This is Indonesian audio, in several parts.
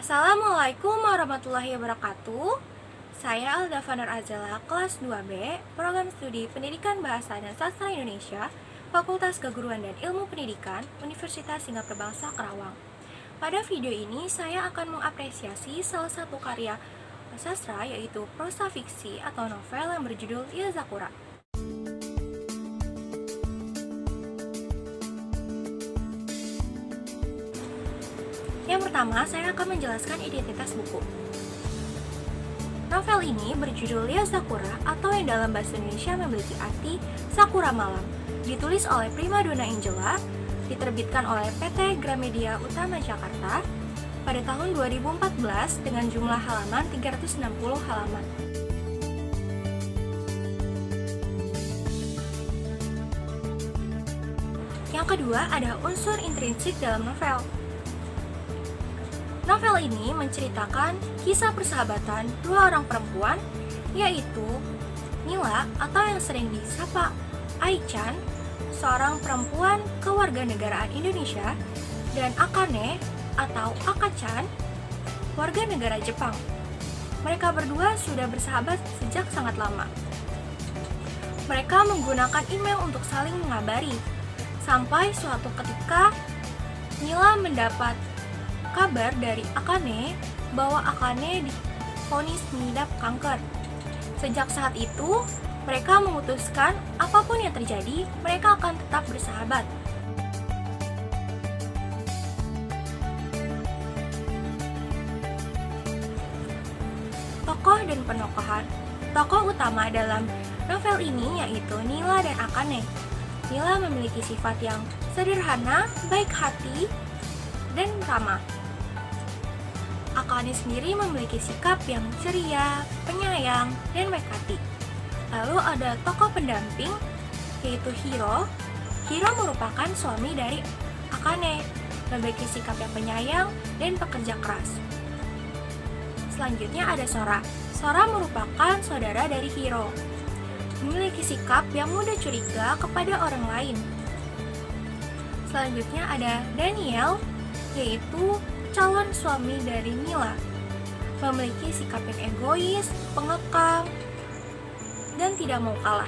Assalamualaikum warahmatullahi wabarakatuh. Saya Alda Vanur Azela, kelas 2B, Program Studi Pendidikan Bahasa dan Sastra Indonesia, Fakultas Keguruan dan Ilmu Pendidikan, Universitas Singapura Bangsa Karawang. Pada video ini, saya akan mengapresiasi salah satu karya sastra, yaitu prosa fiksi atau novel yang berjudul Yazakura. Yang pertama, saya akan menjelaskan identitas buku. Novel ini berjudul Yazakura atau yang dalam bahasa Indonesia memiliki arti Sakura Malam. Ditulis oleh Primadona Angela, diterbitkan oleh PT Gramedia Utama Jakarta pada tahun 2014 dengan jumlah halaman 360 halaman. Yang kedua, ada unsur intrinsik dalam novel. Novel ini menceritakan kisah persahabatan dua orang perempuan, yaitu Nila atau yang sering disapa Ai-chan, seorang perempuan kewarganegaraan Indonesia, dan Akane atau Aka-chan, warga negara Jepang. Mereka berdua sudah bersahabat sejak sangat lama. Mereka menggunakan email untuk saling mengabari, sampai suatu ketika Nila mendapat kabar dari Akane bahwa Akane divonis mengidap kanker. Sejak saat itu, mereka memutuskan apapun yang terjadi, mereka akan tetap bersahabat. Tokoh dan penokohan. Tokoh utama dalam novel ini yaitu Nila dan Akane. Nila memiliki sifat yang sederhana, baik hati, dan ramah. Akane sendiri memiliki sikap yang ceria, penyayang, dan baik hati. Lalu ada tokoh pendamping, yaitu Hiro. Hiro merupakan suami dari Akane, memiliki sikap yang penyayang dan pekerja keras. Selanjutnya ada Sora. Sora merupakan saudara dari Hiro, memiliki sikap yang mudah curiga kepada orang lain. Selanjutnya ada Daniel, yaitu calon suami dari Nila, memiliki sikap yang egois, pengekang, dan tidak mau kalah.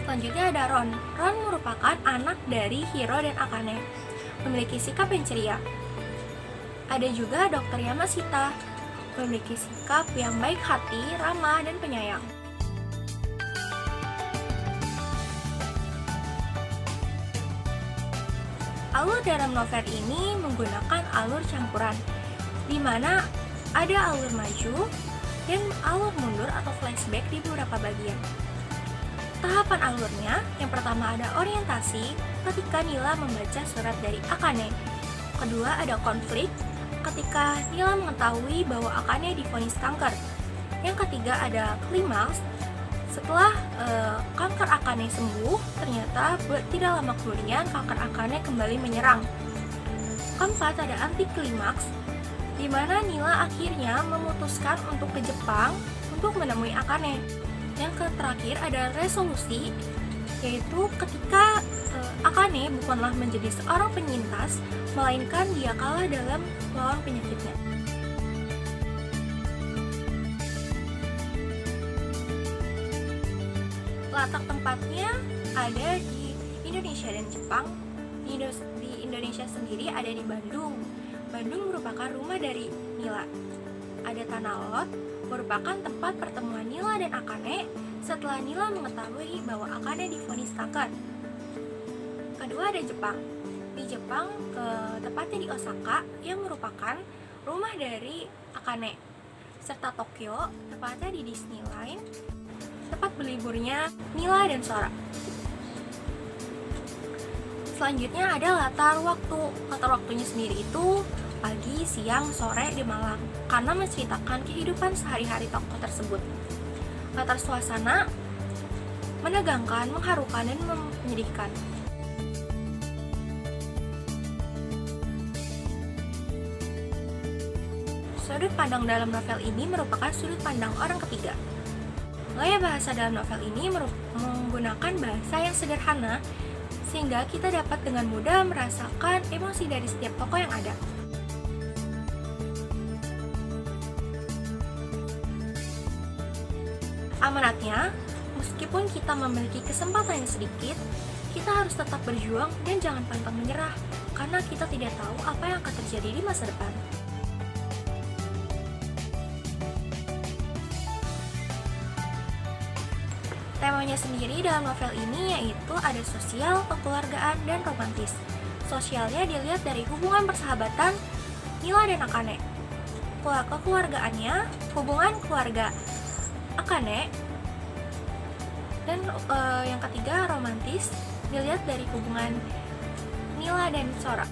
Selanjutnya ada Ron. Ron merupakan anak dari Hiro dan Akane, memiliki sikap yang ceria. Ada juga Dr. Yamashita, memiliki sikap yang baik hati, ramah, dan penyayang. Alur dalam novel ini menggunakan alur campuran, di mana ada alur maju dan alur mundur atau flashback di beberapa bagian. Tahapan alurnya, yang pertama ada orientasi ketika Nila membaca surat dari Akane. Kedua ada konflik ketika Nila mengetahui bahwa Akane divonis kanker. Yang ketiga ada klimaks. Setelah kanker Akane sembuh, ternyata tidak lama kemudian kanker Akane kembali menyerang. Keempat ada anti klimaks, di mana Nila akhirnya memutuskan untuk ke Jepang untuk menemui Akane. Yang terakhir ada resolusi, yaitu ketika Akane bukanlah menjadi seorang penyintas, melainkan dia kalah dalam melawan penyakitnya. Latar tempatnya ada di Indonesia dan Jepang. Di Indonesia sendiri ada di Bandung. Bandung merupakan rumah dari Nila. Ada Tanah Lot, merupakan tempat pertemuan Nila dan Akane setelah Nila mengetahui bahwa Akane divonis kanker. Kedua ada Jepang. Di Jepang, tepatnya di Osaka, yang merupakan rumah dari Akane. Serta Tokyo, tepatnya di Disneyland, tempat berliburnya Nila dan Sora. Selanjutnya ada latar waktu. Latar waktunya sendiri itu pagi, siang, sore, di malam, karena menceritakan kehidupan sehari-hari tokoh tersebut. Latar suasana menegangkan, mengharukan, dan menyedihkan. Sudut pandang dalam novel ini merupakan sudut pandang orang ketiga. Gaya bahasa dalam novel ini menggunakan bahasa yang sederhana, sehingga kita dapat dengan mudah merasakan emosi dari setiap tokoh yang ada. Amanatnya, meskipun kita memiliki kesempatan yang sedikit, kita harus tetap berjuang dan jangan pantang menyerah, karena kita tidak tahu apa yang akan terjadi di masa depan. Temanya sendiri dalam novel ini yaitu ada sosial, kekeluargaan, dan romantis. Sosialnya dilihat dari hubungan persahabatan Nila dan Akane. Kekeluargaannya, hubungan keluarga Akane. Dan yang ketiga, romantis, dilihat dari hubungan Nila dan Sora.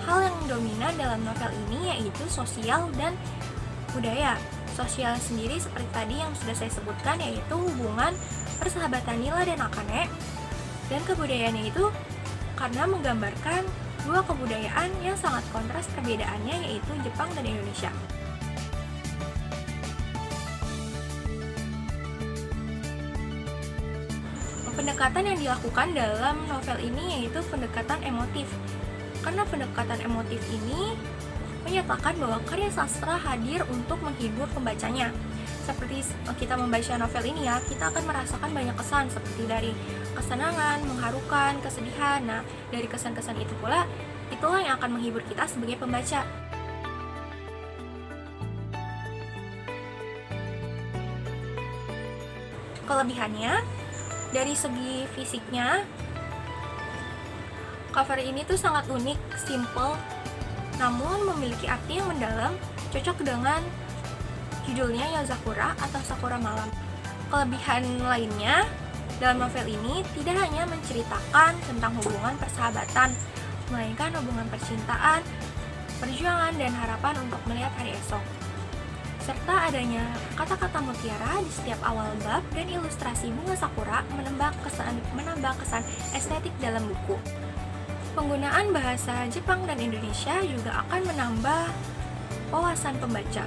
Hal yang dominan dalam novel ini yaitu sosial dan budaya. Sosial sendiri seperti tadi yang sudah saya sebutkan yaitu hubungan persahabatan Nila dan Akane. Dan kebudayaannya itu karena menggambarkan dua kebudayaan yang sangat kontras perbedaannya yaitu Jepang dan Indonesia. Pendekatan yang dilakukan dalam novel ini yaitu pendekatan emotif. Karena pendekatan emotif ini menyatakan bahwa karya sastra hadir untuk menghibur pembacanya. Seperti kita membaca novel ini ya, kita akan merasakan banyak kesan seperti dari kesenangan, mengharukan, kesedihan. Nah, dari kesan-kesan itu pula, itulah yang akan menghibur kita sebagai pembaca. Kelebihannya, dari segi fisiknya, cover ini tuh sangat unik, simple, namun memiliki arti yang mendalam, cocok dengan judulnya Yozakura atau Sakura Malam. Kelebihan lainnya, dalam novel ini tidak hanya menceritakan tentang hubungan persahabatan, melainkan hubungan percintaan, perjuangan, dan harapan untuk melihat hari esok. Serta adanya kata-kata mutiara di setiap awal bab dan ilustrasi bunga sakura menambah kesan estetik dalam buku. Penggunaan bahasa Jepang dan Indonesia juga akan menambah wawasan pembaca.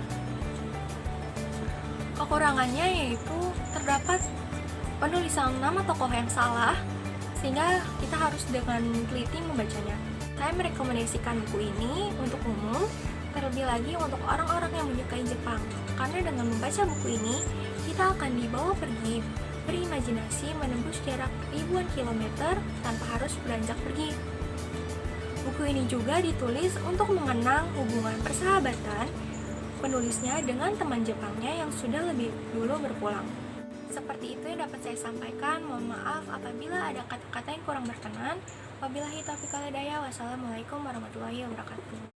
Kekurangannya yaitu terdapat penulisan nama tokoh yang salah, sehingga kita harus dengan teliti membacanya. Saya merekomendasikan buku ini untuk umum, terlebih lagi untuk orang-orang yang menyukai Jepang. Karena dengan membaca buku ini, kita akan dibawa pergi berimajinasi menembus jarak ribuan kilometer tanpa harus beranjak pergi. Buku ini juga ditulis untuk mengenang hubungan persahabatan penulisnya dengan teman Jepangnya yang sudah lebih dulu berpulang. Seperti itu yang dapat saya sampaikan. Mohon maaf apabila ada kata-kata yang kurang berkenan. Wabillahi taufiq wal hidayah. Wassalamualaikum warahmatullahi wabarakatuh.